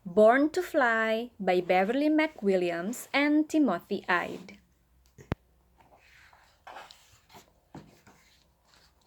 Born to Fly by Beverley McWilliams and Timothy Ide.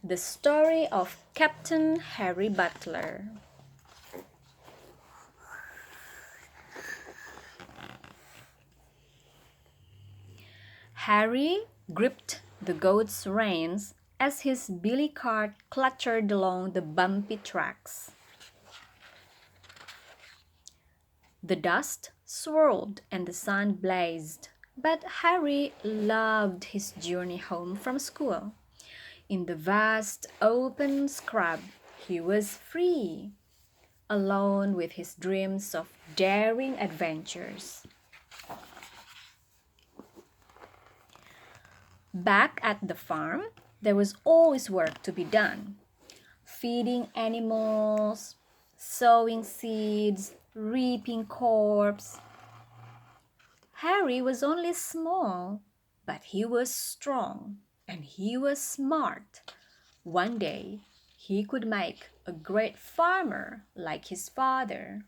The story of Captain Harry Butler. Harry gripped the goat's reins as his billy cart clattered along the bumpy tracks. The dust swirled and the sun blazed, but Harry loved his journey home from school. In the vast open scrub, he was free, alone with his dreams of daring adventures. Back at the farm, there was always work to be done. Feeding animals, sowing seeds, reaping crops. Harry was only small, but he was strong and he was smart. One day, he could make a great farmer like his father.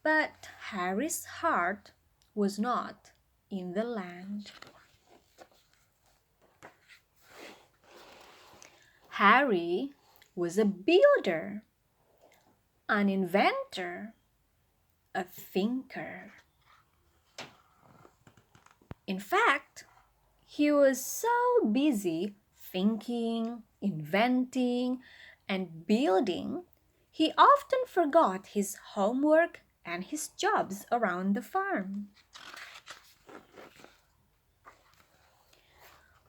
But Harry's heart was not in the land. Harry was a builder, an inventor, a thinker. In fact, he was so busy thinking, inventing, and building, he often forgot his homework and his jobs around the farm.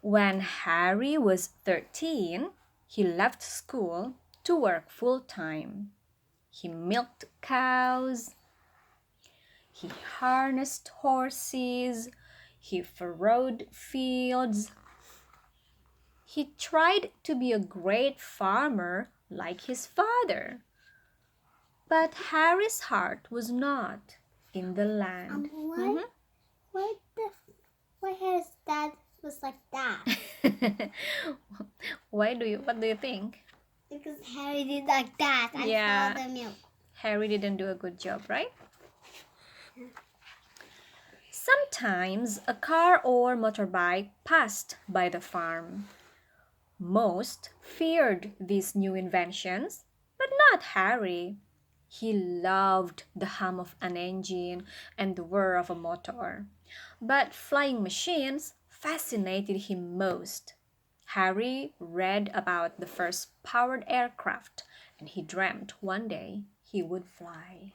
When Harry was 13, he left school to work full-time. He milked cows, he harnessed horses, he furrowed fields. He tried to be a great farmer like his father. But Harry's heart was not in the land. Why his dad was like that? What do you think? Because Harry did like that and Yeah. swallowed the milk. Harry didn't do a good job, right? Sometimes a car or motorbike passed by the farm. Most feared these new inventions, but not Harry. He loved the hum of an engine and the whir of a motor. But flying machines fascinated him most. Harry read about the first powered aircraft, and he dreamt one day he would fly.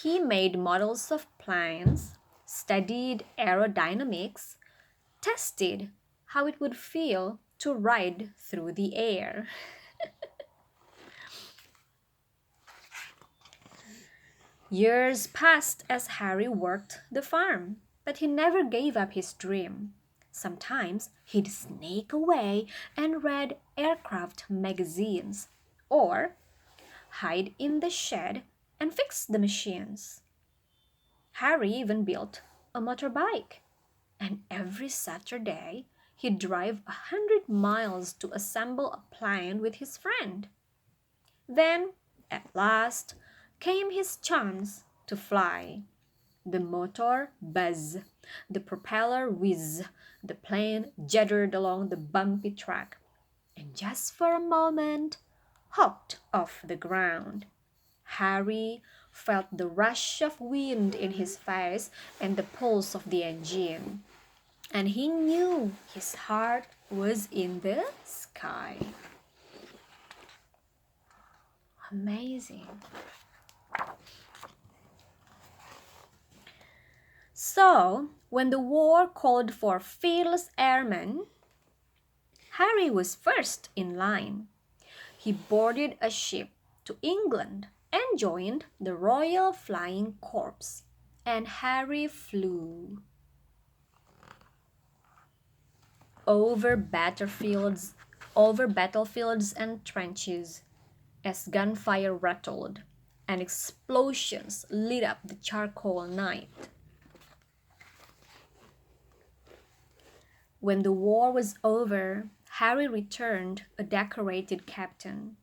He made models of planes, studied aerodynamics, tested how it would feel to ride through the air. Years passed as Harry worked the farm, but he never gave up his dream. Sometimes he'd sneak away and read aircraft magazines, or hide in the shed and fix the machines. Harry even built a motorbike, and every Saturday he'd drive 100 miles to assemble a plane with his friend. Then, at last, came his chance to fly. The motor buzz, the propeller whiz, the plane juddered along the bumpy track, and just for a moment hopped off the ground. Harry felt the rush of wind in his face and the pulse of the engine, and he knew his heart was in the sky. Amazing. So, when the war called for fearless airmen, Harry was first in line. He boarded a ship to England and joined the Royal Flying Corps, and Harry flew over battlefields, and trenches as gunfire rattled and explosions lit up the charcoal night. When the war was over, Harry returned a decorated captain.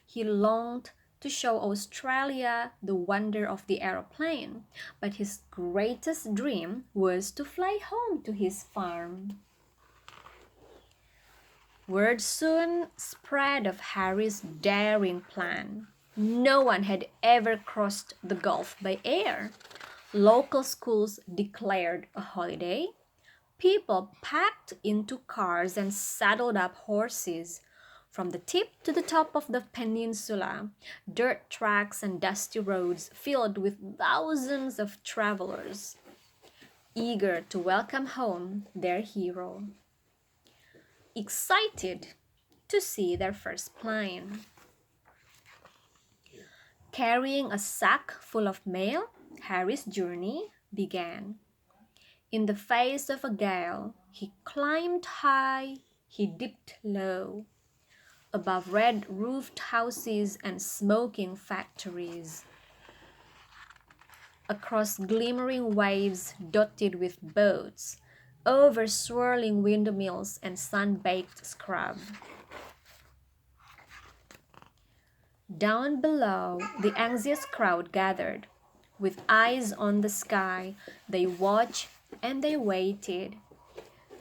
He longed to show Australia the wonder of the aeroplane, but his greatest dream was to fly home to his farm. Word soon spread of Harry's daring plan. No one had ever crossed the Gulf by air. Local schools declared a holiday. People packed into cars and saddled up horses. From the tip to the top of the peninsula, dirt tracks and dusty roads filled with thousands of travelers, eager to welcome home their hero. Excited to see their first plane. Carrying a sack full of mail, Harry's journey began. In the face of a gale, he climbed high, he dipped low, above red-roofed houses and smoking factories, across glimmering waves dotted with boats, over swirling windmills and sun-baked scrub. Down below, the anxious crowd gathered. With eyes on the sky, they watched and they waited.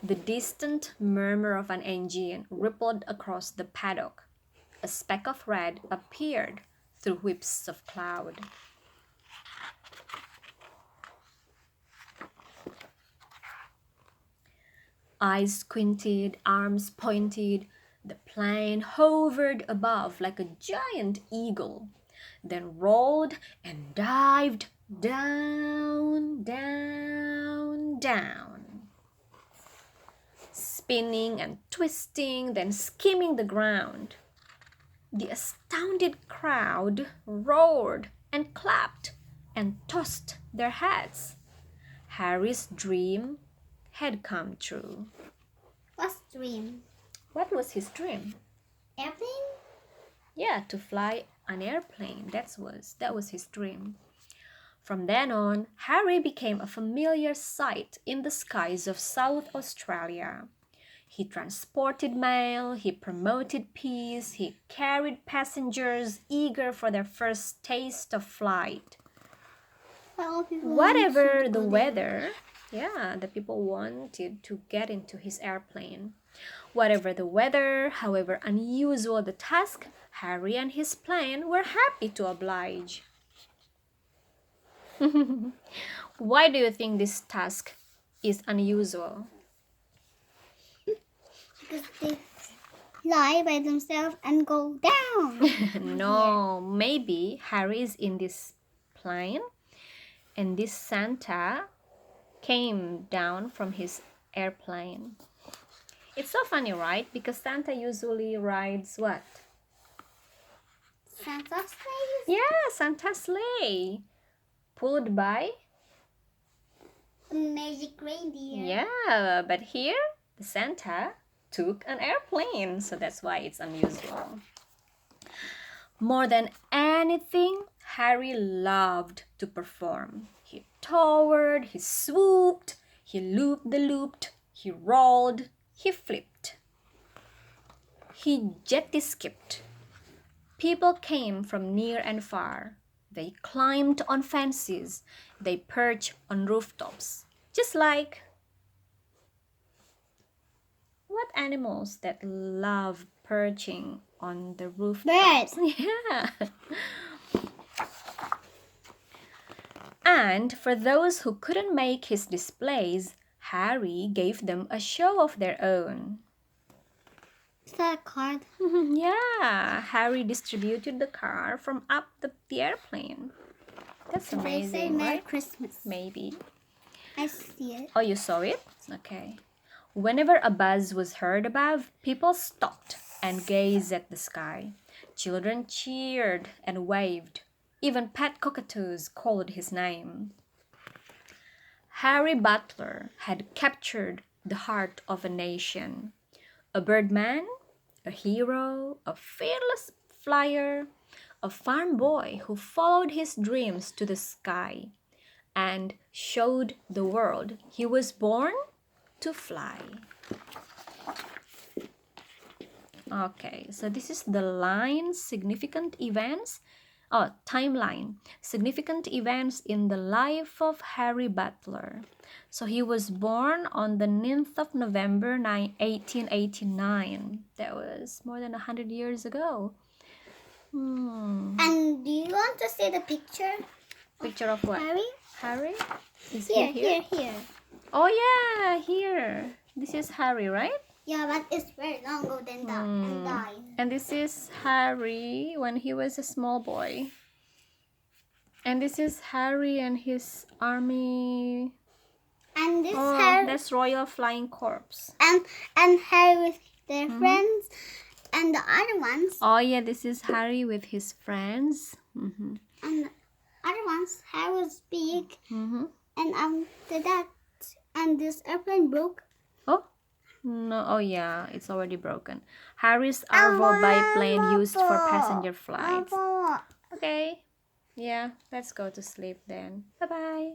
The distant murmur of an engine rippled across the paddock. A speck of red appeared through whips of cloud. Eyes squinted, arms pointed, the plane hovered above like a giant eagle, then rolled and dived down, down, down, spinning and twisting, then skimming the ground. The astounded crowd roared and clapped and tossed their hats. Harry's dream had come true. What's dream? What was his dream? Airplane? Yeah, to fly an airplane. That was his dream. From then on, Harry became a familiar sight in the skies of South Australia. He transported mail, he promoted peace, he carried passengers eager for their first taste of flight. Whatever the weather, the people wanted to get into his airplane. Whatever the weather, however unusual the task, Harry and his plane were happy to oblige. Why do you think this task is unusual? Because they fly by themselves and go down. No, maybe Harry is in this plane and this Santa came down from his airplane. It's so funny, right? Because Santa usually rides what? Santa's sleigh? Yeah, Santa's sleigh. Pulled by? A magic reindeer. Yeah, but here, the Santa took an airplane. So that's why it's unusual. More than anything, Harry loved to perform. He towered, he swooped, he looped, he rolled, he flipped. He jetty skipped. People came from near and far. They climbed on fences. They perched on rooftops. Just like what animals that love perching on the rooftops? Birds. Yeah. And for those who couldn't make his displays, Harry gave them a show of their own. Is that a card? Yeah, Harry distributed the car from up the airplane. That's amazing, They say Merry right? Christmas. Maybe. I see it. Oh, you saw it? Okay. Whenever a buzz was heard above, people stopped and gazed at the sky. Children cheered and waved. Even pet cockatoos called his name. Harry Butler had captured the heart of a nation. A birdman, a hero, a fearless flyer, a farm boy who followed his dreams to the sky and showed the world he was born to fly. Okay, so this is the line significant events Timeline. Significant events in the life of Harry Butler. So he was born on the 9th of November 1889. That was more than 100 years ago. And do you want to see the picture? Picture of what? Harry? Harry? Is Here, he here? here. Oh yeah, here. This is Harry, right? Yeah, but it's very long ago than that and died. And this is Harry when he was a small boy. And this is Harry and his army. And this Oh, Harry that's Royal Flying Corps. and Harry with their friends and the other ones. Oh yeah, this is Harry with his friends. And the other ones, Harry was big. Mm-hmm. And after that, and this airplane broke. Oh no! Oh yeah, it's already broken. Harry's Arvo biplane used for passenger flights. Okay. Yeah, let's go to sleep then. Bye bye.